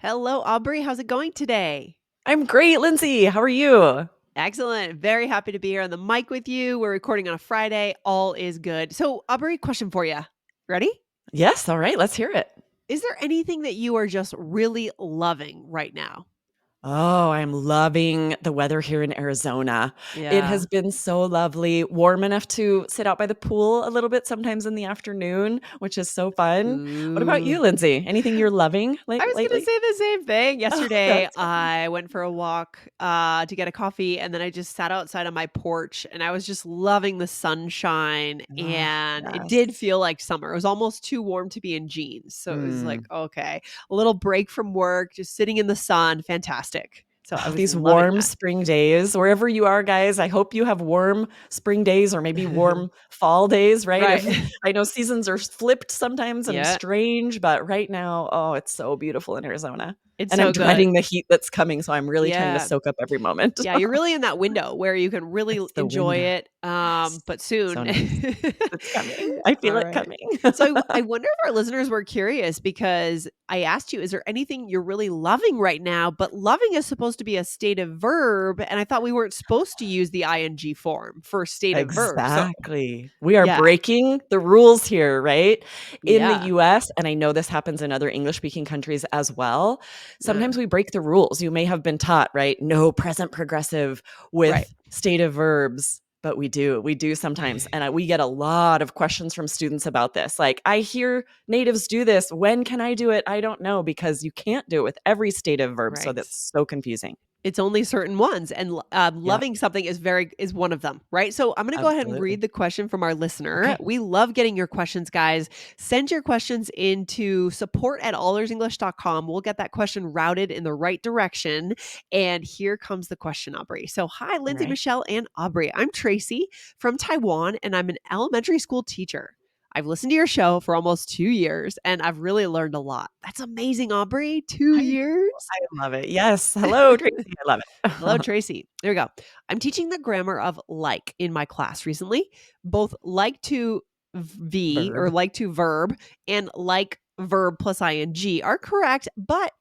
Hello, Aubrey. How's it going today? I'm great, Lindsay. How are you? Excellent. Very happy to be here on the mic with you. We're recording on a Friday. All is good. So, Aubrey, question for you. Ready? Yes, all right, let's hear it. Is there anything that you are just really loving right now? Oh, I'm loving the weather here in Arizona. It Yeah. has been so lovely, warm enough to sit out by the pool a little bit sometimes in the afternoon, which is so fun. What about Ooh. you, Lindsay? Anything you're loving I was gonna lately? say the same thing. Oh, Yesterday, that's fun. I went for a walk, to get a coffee, and then I just sat outside on my porch, and I was just loving the sunshine, Oh, and it yes. did feel like summer. It was almost too warm to be in jeans, so it was like, Mm. "Okay." A little break from work, just sitting in the sun, fantastic. So I Oh, was these loving warm that. spring days, wherever you are, guys, I hope you have warm spring days or maybe warm fall days, right? Right. If I know seasons are flipped sometimes and Yeah. strange, but right now, oh, it's so beautiful in Arizona. It's And I'm so good. dreading the heat that's coming, so I'm really trying to Yeah. soak up every moment. Yeah, you're really in that window where you can really It's the enjoy window. it, Yes. but So soon. nice. It's coming. I feel All it right. coming. So I wonder if our listeners were curious because I asked you, is there anything you're really loving right now? But loving is supposed to be a stative verb. And I thought we weren't supposed to use the ing form for stative verbs. So Exactly. We are yeah, breaking the rules here, right? In the yeah. US, and I know this happens in other English speaking countries as well, Uh, sometimes we break the rules. You may have been taught, right? No present progressive right. with stative verbs, but we do. We do sometimes. And we get a lot of questions from students about this. Like, I hear natives do this. When can I do it? I don't know because you can't do it with every stative verb. So Right. that's so confusing. It's only certain ones, and Yep. loving something is one of them, right? So I'm going to go ahead and read Absolutely. the question from our listener. Okay. We love getting your questions, guys. Send your questions into support@allearsenglish.com. We'll get that question routed in the right direction. And here comes the question, Aubrey. So, hi, All Lindsay, right. Michelle, and Aubrey. I'm Tracy from Taiwan, and I'm an elementary school teacher. I've listened to your show for almost 2 years, and I've really learned a lot. That's amazing, Aubrey. two I years. I love it. Yes. Hello, Tracy. I love Hello, it. Tracy. There we go. I'm teaching the grammar of like in my class recently. Both like to V or Verb. like to verb and like verb plus ing are correct, but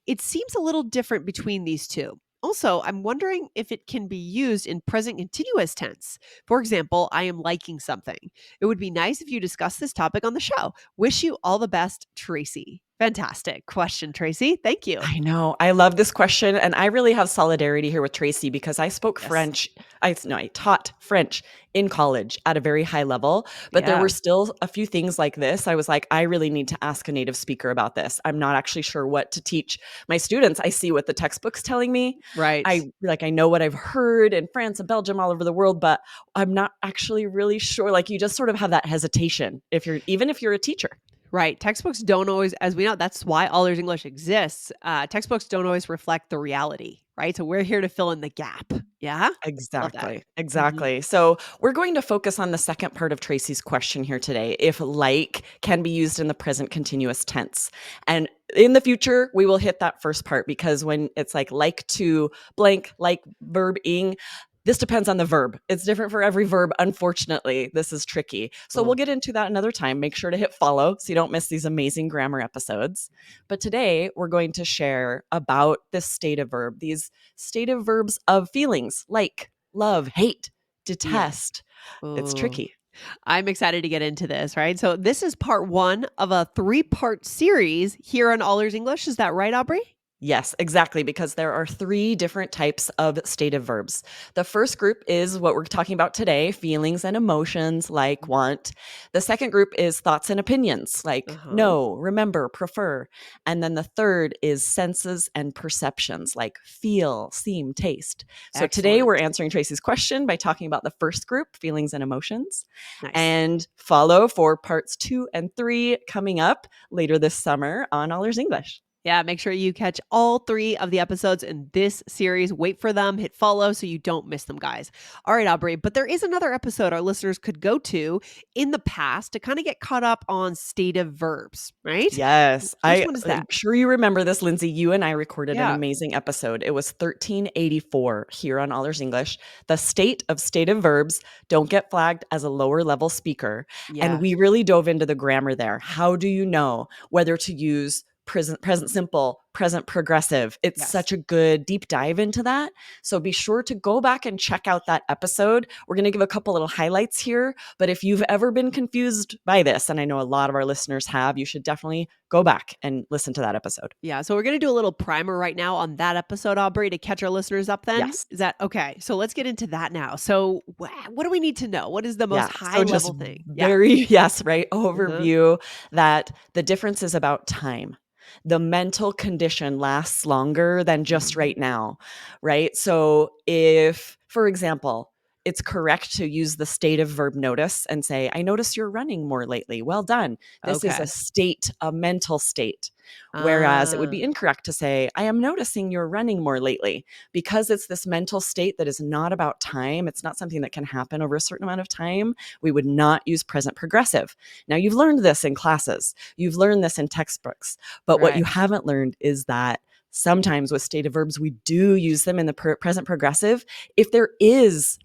it seems a little different between these two. Also, I'm wondering if it can be used in present continuous tense. For example, I am liking something. It would be nice if you discuss this topic on the show. Wish you all the best, Tracy. Fantastic question, Tracy. Thank you. I know. I love this question, and I really have solidarity here with Tracy because I spoke Yes. French. I taught French in college at a very high level, but there Yeah. were still a few things like this. I was like, I really need to ask a native speaker about this. I'm not actually sure what to teach my students. I see what the textbook's telling me. Right. I know what I've heard in France and Belgium all over the world, but I'm not actually really sure. Like you just sort of have that hesitation even if you're a teacher. Right. Textbooks don't always, as we know, that's why All Ears English exists. Textbooks don't always reflect the reality, right? So we're here to fill in the gap. Yeah. Love that. Exactly. Mhm. Exactly. So we're going to focus on the second part of Tracy's question here today, if like can be used in the present continuous tense. And in the future, we will hit that first part because when it's like to blank, like verb ing, this depends on the verb. It's different for every verb. Unfortunately, this is tricky. So we'll Oh, get into that another time. Make sure to hit follow so you don't miss these amazing grammar episodes. But today we're going to share about this stative verb, these stative verbs of feelings like love, hate, yes. detest. It's Oh, tricky. I'm excited to get into this, right? So this is part one of a three-part series here on All Ears English. Is that right, Aubrey? Yes, exactly, because there are three different types of stative verbs. The first group is what we're talking about today, feelings and emotions like want. The second group is thoughts and opinions like Uh-huh. know, remember, prefer. And then the third is senses and perceptions like feel, seem, taste. So today we're Excellent. answering Tracy's question by talking about the first group, feelings and emotions, Nice. and follow for parts 2 and 3 coming up later this summer on All Ears English. Yeah, make sure you catch all three of the episodes in this series. Wait for them, hit follow so you don't miss them, guys. All right, Aubrey, but there is another episode our listeners could go to in the past to kind of get caught up on stative verbs, right? Yes, Which one is I'm that? sure you remember this, Lindsay. You and I recorded an Yeah. amazing episode. It was 1384 here on Allers English. The state of stative verbs don't get flagged as a lower level speaker. And Yeah. we really dove into the grammar there. How do you know whether to use present simple present progressive. It's Yes. such a good deep dive into that. So be sure to go back and check out that episode. We're going to give a couple little highlights here, but if you've ever been confused by this, and I know a lot of our listeners have, you should definitely go back and listen to that episode. Yeah, so we're gonna do a little primer right now on that episode, Aubrey, to catch our listeners up then. Yes. Is that okay? So let's get into that now. So what do we need to know? What is the most Yeah. high So just level thing? Yeah. very, yes, right. Uh-huh. Overview that the difference is about time. The mental condition lasts longer than just Mhm. right now, right? So if, for example, it's correct to use the stative verb notice and say, I notice you're running more lately. Well done. This is a Okay. state, a mental state. Whereas it would Uh, be incorrect to say, I am noticing you're running more lately, because it's this mental state that is not about time. It's not something that can happen over a certain amount of time. We would not use present progressive. Now, you've learned this in classes, you've learned this in textbooks, but what right. you haven't learned is that sometimes with stative verbs, we do use them in the present progressive if there is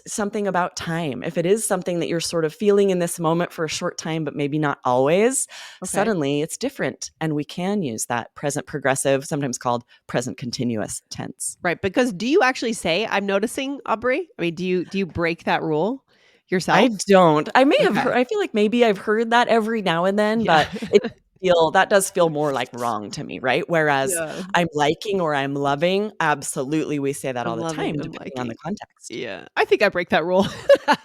something about time. If it is something that you're sort of feeling in this moment for a short time, but maybe not always, Okay. suddenly it's different. And we can use that present progressive, sometimes called present continuous tense. Right. Because do you actually say I'm noticing, Aubrey? I mean, do you break that rule I yourself? don't. I may have heard, Okay. I feel like maybe I've heard that every now and then, Yeah. but that does feel more like wrong to me, right? Whereas Yeah. I'm liking or I'm loving, absolutely we say that all I'm the loving, time, I'm depending on the liking. context. Yeah. I think I break that rule.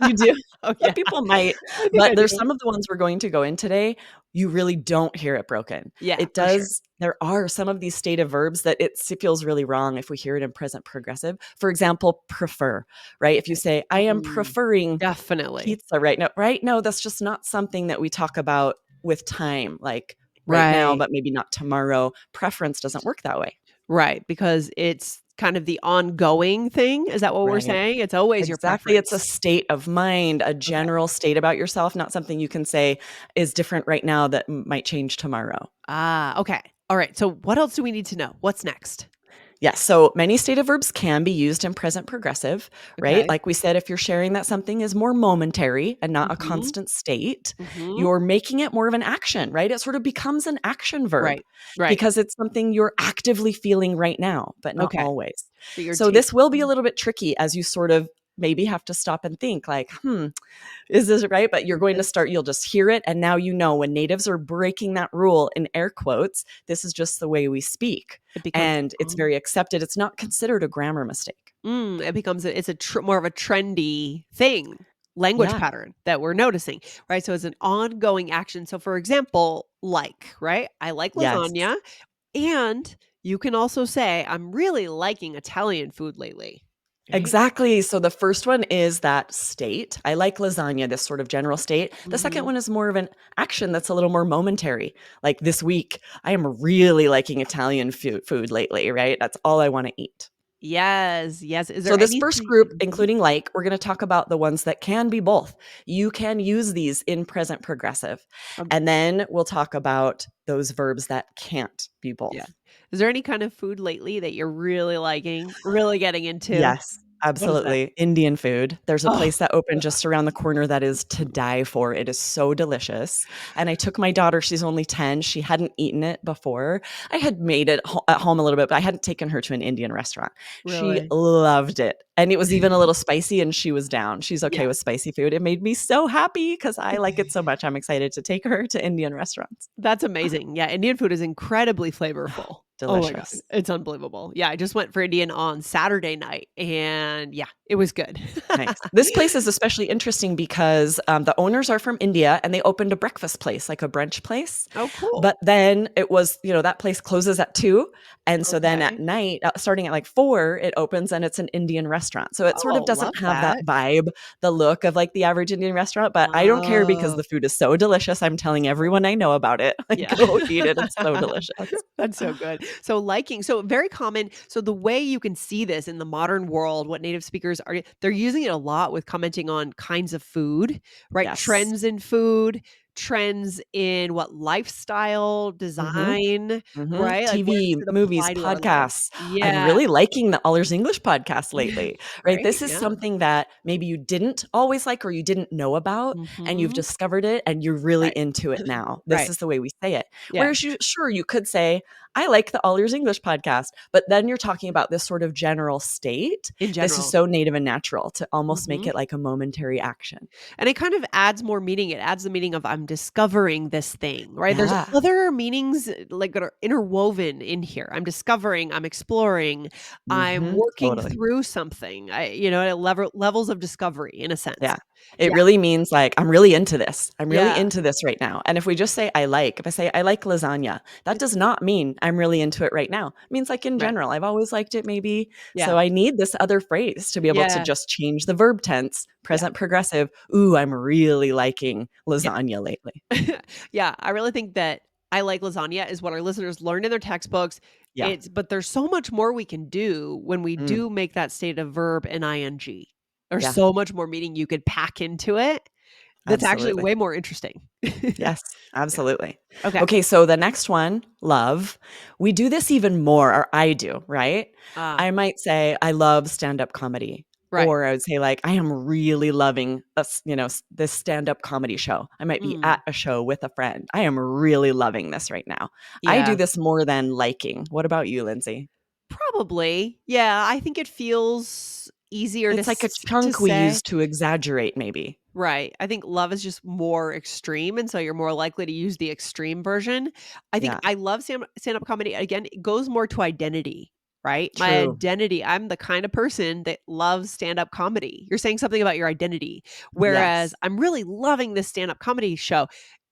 You do? Oh, yeah. People might, I think but I there's do. some of the ones we're going to go in today, you really don't hear it broken. Yeah, It for sure. does There are some of these stative verbs that it feels really wrong if we hear it in present progressive. For example, prefer, right? If you say, "I am Mm, preferring definitely. pizza right now," right? No, that's just not something that we talk about with time, like right now, Right. but maybe not tomorrow. Preference doesn't work that way. Right, because it's kind of the ongoing thing. Is that what we're Right. saying? It's always your Exactly, it's a preference. state of mind, a Okay. general state about yourself, not something you can say is different right now that might change tomorrow. Ah, okay. All right. So what else do we need to know? What's next? Yes, so many stative verbs can be used in present progressive, right? Okay. Like we said, if you're sharing that something is more momentary and not a Mhm. constant state, Mhm. you're making it more of an action, right? It sort of becomes an action verb Right. Right. because it's something you're actively feeling right now, but not Okay. always. So you're So this will be a taking little bit tricky as you sort of maybe have to stop and think like, is this right? But you're is going to this start, you'll just hear it. And now you know when natives are breaking that rule in air quotes, this is just the way we speak. it becomes And it's very accepted. It's not considered a grammar mistake. it becomes it's a more of a trendy thing, language Yeah. pattern that we're noticing, right? So it's an ongoing action. So for example, right? I like Yes. lasagna. And you can also say, "I'm really liking Italian food lately." Right? Exactly. So the first one is that state. I like lasagna, this sort of general state. The second Mhm. one is more of an action that's a little more momentary. Like this week, I am really liking Italian food lately, right? That's all I want to eat. Yes, yes. Is So there this first anything group, mhm. including like, we're going to talk about the ones that can be both. You can use these in present progressive. Um, And then we'll talk about those verbs that can't be yeah. both. Is there any kind of food lately that you're really liking, really getting into? Yes, What is that? absolutely. Indian food. There's a Oh, place that opened just around the corner that is to die for. It is so delicious. And I took my daughter, she's only 10. She hadn't eaten it before. I had made it at home a little bit, but I hadn't taken her to an Indian restaurant. She really? loved it. And it was even a little spicy and she was down. She's okay Yeah. with spicy food. It made me so happy because I like it so much. I'm excited to take her to Indian restaurants. That's amazing. Yeah, Indian food is incredibly flavorful. Oh my god, Delicious. it's unbelievable. Yeah, I just went for Indian on Saturday night, and yeah, it was good. Nice. This place is especially interesting because the owners are from India and they opened a breakfast place, like a brunch place. Oh, cool. But then it was, that place closes at 2. And so then at Okay. night, starting at like 4, it opens and it's an Indian restaurant. So it sort of Oh, love doesn't have that that. vibe, the look of like the average Indian restaurant. But I don't care because Oh, the food is so delicious. I'm telling everyone I know about it. Like, yeah. go eat it. It's so delicious. That's so good. So very common so the way you can see this in the modern world, what native speakers are they're using it a lot with commenting on kinds of food, right? Yes. Trends in food, trends in what lifestyle, Mhm. design, Mhm. right? Like, where does TV, it movies, apply to our life? podcasts. I'm Yeah. really liking the Allers English podcast lately, right? Right, This is yeah. something that maybe you didn't always like or you didn't know about, and you've Mhm. discovered it and you're really Right. into it now. This Right. is the way we say it. Yeah. Whereas you could say, I like the Allers English podcast, but then you're talking about this sort of general state. In This is general. so native and natural to almost make Mhm. it like a momentary action. And it kind of adds more meaning. It adds the meaning of I'm discovering this thing, right? There's Yeah. other meanings like that are interwoven in here. I'm discovering, I'm exploring, I'm Mhm. working Totally. through something. Levels of discovery in a sense. Yeah. It Yeah. really means, like, I'm really into this. I'm really Yeah. into this right now. And if we just say if I say I like lasagna, that does not mean I'm really into it right now. It means like in Right. general, I've always liked it maybe. Yeah. So I need this other phrase to be able to Yeah. just change the verb tense, Yeah. present progressive. Ooh, I'm really liking Yeah. lasagna lately. Yeah, I really think that I like lasagna is what our listeners learned in their textbooks. Yeah. But there's so much more we can do when we Mm, do make that state of verb and ing. There's yeah, so much more meaning you could pack into it that's actually absolutely. way more interesting. Yes, Yeah. absolutely. Okay. Okay, so the next one, love. We do this even more, or I do, right? Ah, I might say, I love stand-up comedy. right. Or I would say, like, I am really loving this stand-up comedy show. I might be at Mm, a show with a friend. I am really loving this right now. I do yeah, this more than liking. What about you, Lindsay? probably. Yeah, I think it feels easier It's like a to chunk we use say. to exaggerate, maybe. Right. I think love is just more extreme, and so you're more likely to use the extreme version. I think Yeah, I love stand-up comedy. Again, it goes more to identity, right? My true. identity, I'm the kind of person that loves stand-up comedy. You're saying something about your identity. Whereas Yes. I'm really loving this stand-up comedy show.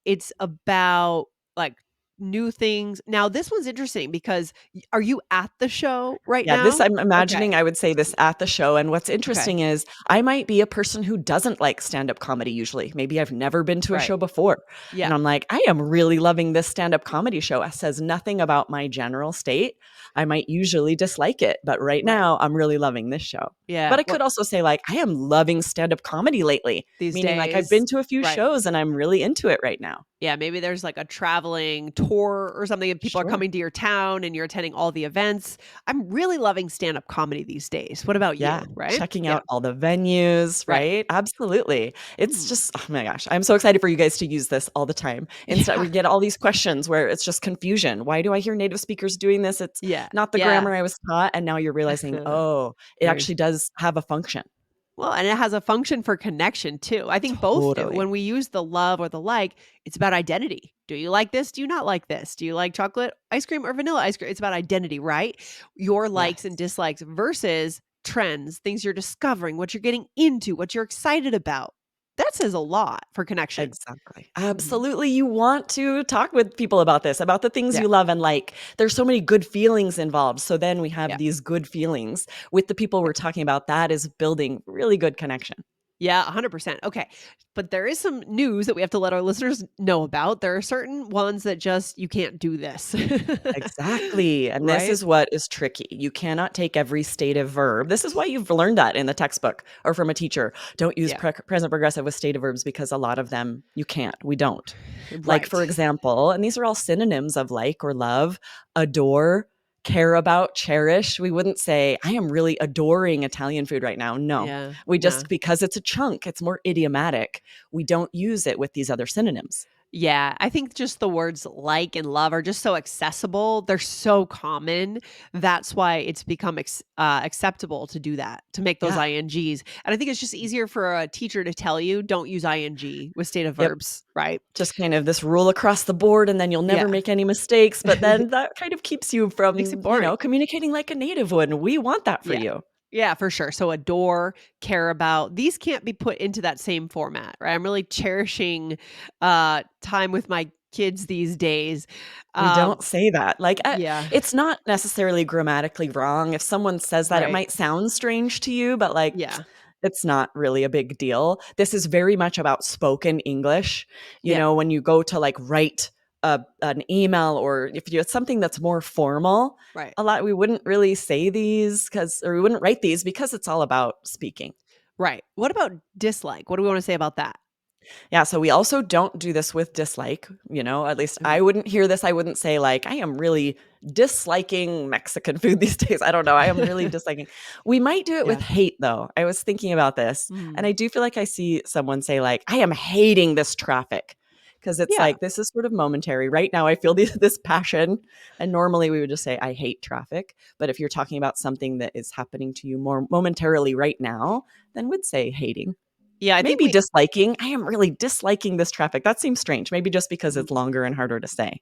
It's about like new things. Now, this one's interesting because are you at the show right Yeah, this now? I'm Okay. imagining I would say this at the show, and what's Okay. interesting is I might be a person who doesn't like stand-up comedy usually. Maybe I've never been to a Right. show before, Yeah. and I'm like, "I am really loving this stand-up comedy show." It says nothing about my general state. I might usually dislike it, but right Right. now, I'm really loving this show. Yeah. But I could also say, like, "I am loving stand-up comedy lately," These meaning, like, I've days. been to a few Right. shows and I'm really into it right now. Yeah, maybe there's like a traveling tour or something, and people are Sure. coming to your town and you're attending all the events. I'm really loving stand-up comedy these days. What about Yeah, you? Right? checking Yeah. out all the venues, Right. right? Absolutely. It's Hmm. just oh my gosh, I'm so excited for you guys to use this all the time. Instead, Yeah. we get all these questions where it's just confusion. Why do I hear native speakers doing this? It's Yeah. not the Yeah. grammar I was taught, and now you're realizing, "Oh, it There's actually does have a function." well, and it has a function for connection too. I think both do. Totally. When we use the love or the like, it's about identity. Do you like this? Do you not like this? Do you like chocolate ice cream or vanilla ice cream? It's about identity, right? Your likes and Yes. dislikes versus trends, things you're discovering, what you're getting into, what you're excited about. That says a lot for connection. Exactly. Mhm. Absolutely, you want to talk with people about this, about the things Yeah. you love and like. There's so many good feelings involved, so then we have Yeah. these good feelings with the people Yeah. we're talking about. That is building really good connection. Yeah, 100%. Okay. But there is some news that we have to let our listeners know about. There are certain ones that just you can't do this. Exactly, and this Right? is what is tricky. You cannot take every stative verb. This is why you've learned that in the textbook or from a teacher. Don't use Yeah. present progressive with stative verbs because a lot of them you can't. We don't. Like, Right. for example, and these are all synonyms of like or love, adore, care about, cherish. We wouldn't say, I am really adoring Italian food right now. No. Yeah. We No. just, because it's a chunk, it's more idiomatic. We don't use it with these other synonyms. Yeah, I think just the words like and love are just so accessible. They're so common. That's why it's become acceptable to do that, to make those Yeah. INGs. And I think it's just easier for a teacher to tell you, don't use ING with state of Yep. verbs, right? Just kind of this rule across the board, and then you'll never Yeah. make any mistakes, but then that kind of keeps you Makes it from, boring. communicating like a native would, and we want that for Yeah. you. Yeah, for sure. So adore, care about, these can't be put into that same format, right? I'm really cherishing time with my kids these days. We Um don't say that. Like, yeah. it's not necessarily grammatically wrong. If someone says that, it Right. might sound strange to you, but, like, Yeah. it's not really a big deal. This is very much about spoken English. Yeah. When you go to, like, write an email or if you it's something that's more formal, Right. a lot we wouldn't really say these because or we wouldn't write these because it's all about speaking. Right. What about dislike? What do we want to say about that? Yeah, so we also don't do this with dislike, at least Mhm. I wouldn't hear this. I wouldn't say like, I am really disliking Mexican food these days. I don't know. I am really disliking. We might do it with Yeah. hate though. I was thinking about this and Mm. I do feel like I see someone say like, I am hating this traffic because it's Yeah. like, this is sort of momentary. Right now I feel this passion and normally we would just say, I hate traffic. But if you're talking about something that is happening to you more momentarily right now, then we'd say hating. Yeah, I think Maybe we disliking. I am really disliking this traffic. That seems strange. Maybe just because it's Mhm. longer and harder to say.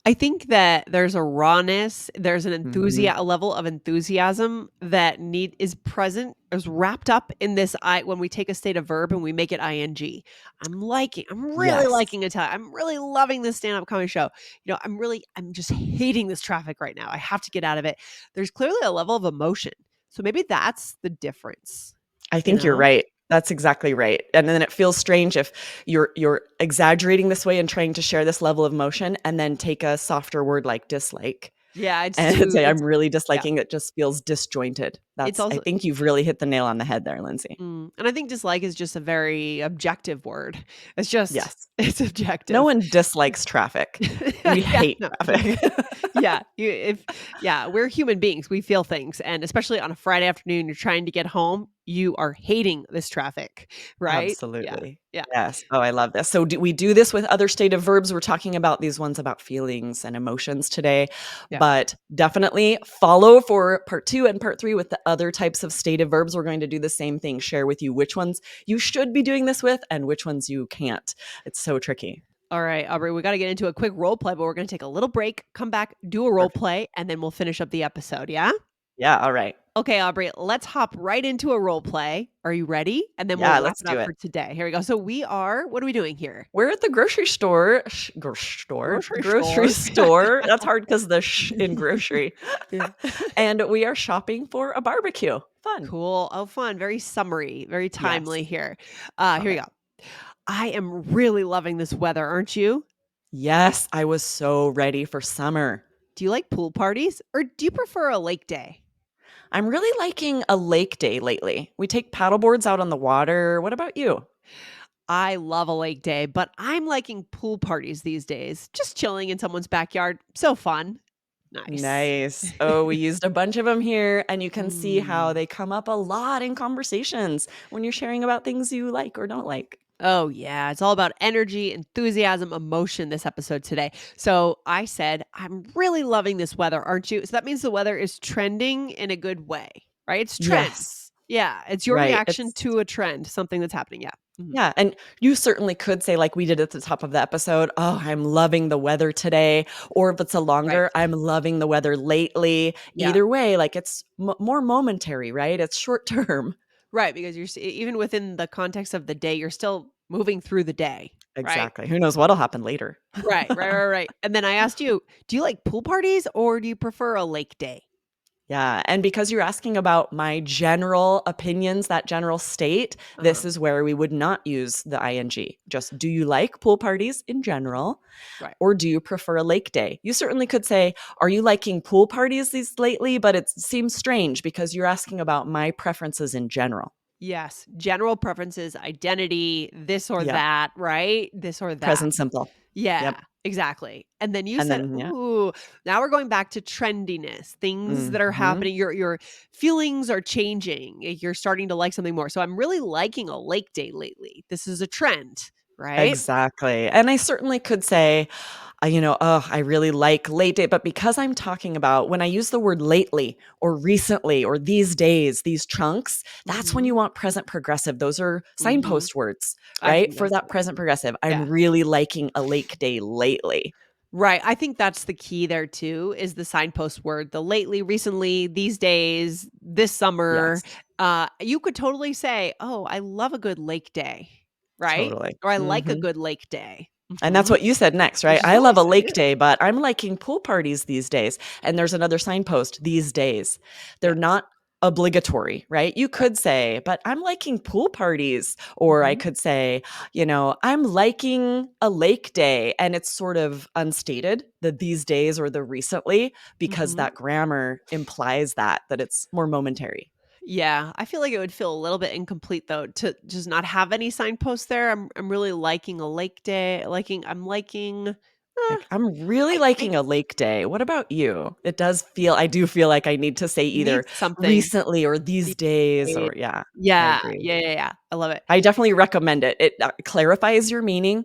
I think that there's a rawness, there's an Mhm. a level of enthusiasm that need is present, is wrapped up in this I when we take a state of verb and we make it ing. I'm really Yes. liking Italian. I'm really loving this stand-up comedy show. I'm just hating this traffic right now. I have to get out of it. There's clearly a level of emotion. So maybe that's the difference, I you think you're know? right. That's exactly right. And then it feels strange if you're exaggerating this way and trying to share this level of emotion and then take a softer word like dislike Yeah, it's and too say I'm it's really yeah. disliking it just feels disjointed. It's I also think you've really hit the nail on the head there, Lindsay. and I think dislike is just a very objective word. It's just Yes. it's No objective. one dislikes traffic. We Yeah, hate no, traffic. yeah, we're human beings, we feel things, and especially on a Friday afternoon, you're trying to get home, you are hating this traffic, right? Yeah, Absolutely. yeah, Yes. Oh, I love this. So do we do this with other stative verbs? We're talking about these ones about feelings and emotions today, yeah. but definitely follow for part 2 and part 3 with the other types of stative verbs. We're going to do the same thing, share with you which ones you should be doing this with and which ones you can't. It's so tricky. All right, Aubrey, we gotta get into a quick role play, but we're gonna take a little break, come back, do a role Perfect. play, and then we'll finish up the episode, yeah? Yeah. All right. Okay, Aubrey, let's hop right into a role play. Are you ready? And then we'll Yeah. wrap Let's it do up it. for today. Here we go. So what are we doing here? We're at the grocery store, grocery store, Grocery grocery store. store. That's hard because the in grocery. Yeah. And we are shopping for a barbecue. Fun. Cool. Oh, fun. Very summary, very timely Yes. here. Love Here we it. go. I am really loving this weather, aren't you? Yes, I was so ready for summer. Do you like pool parties or do you prefer a lake day? I'm really liking a lake day lately. We take paddle boards out on the water. What about you? I love a lake day, but I'm liking pool parties these days. Just chilling in someone's backyard. So fun. Nice. Nice. Oh, we used a bunch of them here, and you can see how Mm. they come up a lot in conversations when you're sharing about things you like or don't like. Oh, yeah. It's all about energy, enthusiasm, emotion this episode today. So I said, I'm really loving this weather, aren't you? So that means the weather is trending in a good way, right? It's Yes, trends. Yeah. It's your right. reaction to a trend, something that's happening. Yeah. Mhm. Yeah, and you certainly could say, like we did at the top of the episode, "Oh, I'm loving the weather today," or if it's a Right. longer, "I'm loving the weather lately." Yeah. Either way, like, it's more momentary, right? It's short term. Right. Because even within the context of the day, you're still moving through the day. Right. Exactly. Who knows what'll happen later. Right. And then I asked you, do you like pool parties or do you prefer a lake day? Yeah, and because you're asking about my general opinions, that general state, Uh-huh. this is where we would not use the ing. Just, do you like pool parties in general? Right. Or do you prefer a lake day? You certainly could say, are you liking pool parties these lately? But it seems strange because you're asking about my preferences in general. Yes, general preferences, identity, this or Yep. that, right? This or that. Present simple. Yeah, Yep. exactly. And then you And said, then, yeah. "Ooh, now we're going back to trendiness, things that are Hmm. happening. Your feelings are changing. You're starting to like something more." So I'm really liking a lake day lately. This is a trend, right? Exactly. And I certainly could say, oh, I really like late date. But because I'm talking about when I use the word lately or recently or these days, these chunks, that's when Mhm. you want present progressive. Those are Mhm. signpost words, I right? think For that's that present progressive. I'm yeah. really liking a lake day lately. Right. I think that's the key there too, is the signpost word. The lately, recently, these days, this summer. Yes, You could totally say, "Oh, I love a good lake day," right? totally. Or I like a Hmm. good lake day. And that's Mhm. what you said next, Which right? is I what I love a said, lake yeah. day, but I'm liking pool parties these days. And there's another signpost these days. They're Yes. not obligatory, right? You Right. could say, but I'm liking pool parties. Or I Mhm. could say, I'm liking a lake day. And it's sort of unstated, the these days or the recently, because Mhm. that grammar implies that it's more momentary. Yeah, I feel like it would feel a little bit incomplete though to just not have any signposts there. I'm really liking a lake day. I'm liking Like, I'm really I liking a lake day. What about you? I do feel like I need to say either need something recently or these these days days. or yeah, I Yeah, agree. yeah, yeah, yeah. I love it. I definitely recommend it. It clarifies your meaning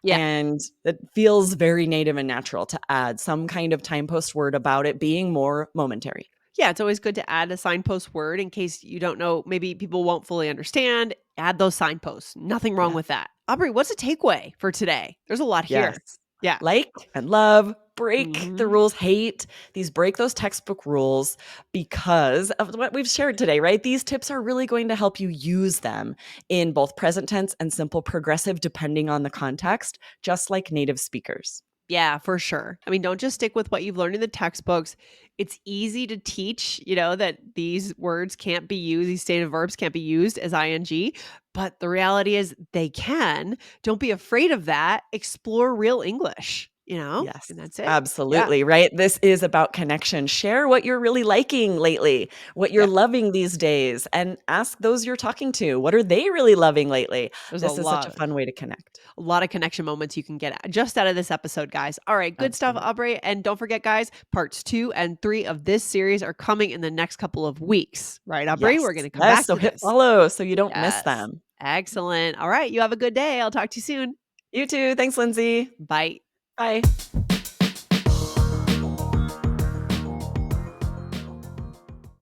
Yeah. and it feels very native and natural to add some kind of time post word about it being more momentary. Yeah, it's always good to add a signpost word in case you don't know, maybe people won't fully understand. Add those signposts. Nothing wrong Yeah. with that. Aubrey, what's a takeaway for today? There's a lot Yes. here. Yeah. Like and love, break the Mhm. rules, hate these break those textbook rules because of what we've shared today, right? These tips are really going to help you use them in both present tense and simple progressive, depending on the context, just like native speakers. Yeah, for sure. I mean, don't just stick with what you've learned in the textbooks. It's easy to teach, that these words can't be used, these stative verbs can't be used as ing, but the reality is they can. Don't be afraid of that. Explore real English, Yes, and that's it. Yeah. absolutely, right? This is about connection. Share what you're really liking lately, what you're Yeah. loving these days, and ask those you're talking to, what are they really loving lately? There's a This is such a lot. fun way to connect. A lot of connection moments you can get just out of this episode, guys. All right, good stuff, Absolutely. Aubrey. And don't forget, guys, parts 2 and 3 of this series are coming in the next couple of weeks. Right, Aubrey? Yes, We're going to come yes, back so to hit this. follow so you don't miss Yes. them. Excellent. All right, you have a good day. I'll talk to you soon. You too. Thanks, Lindsay. Bye. Bye.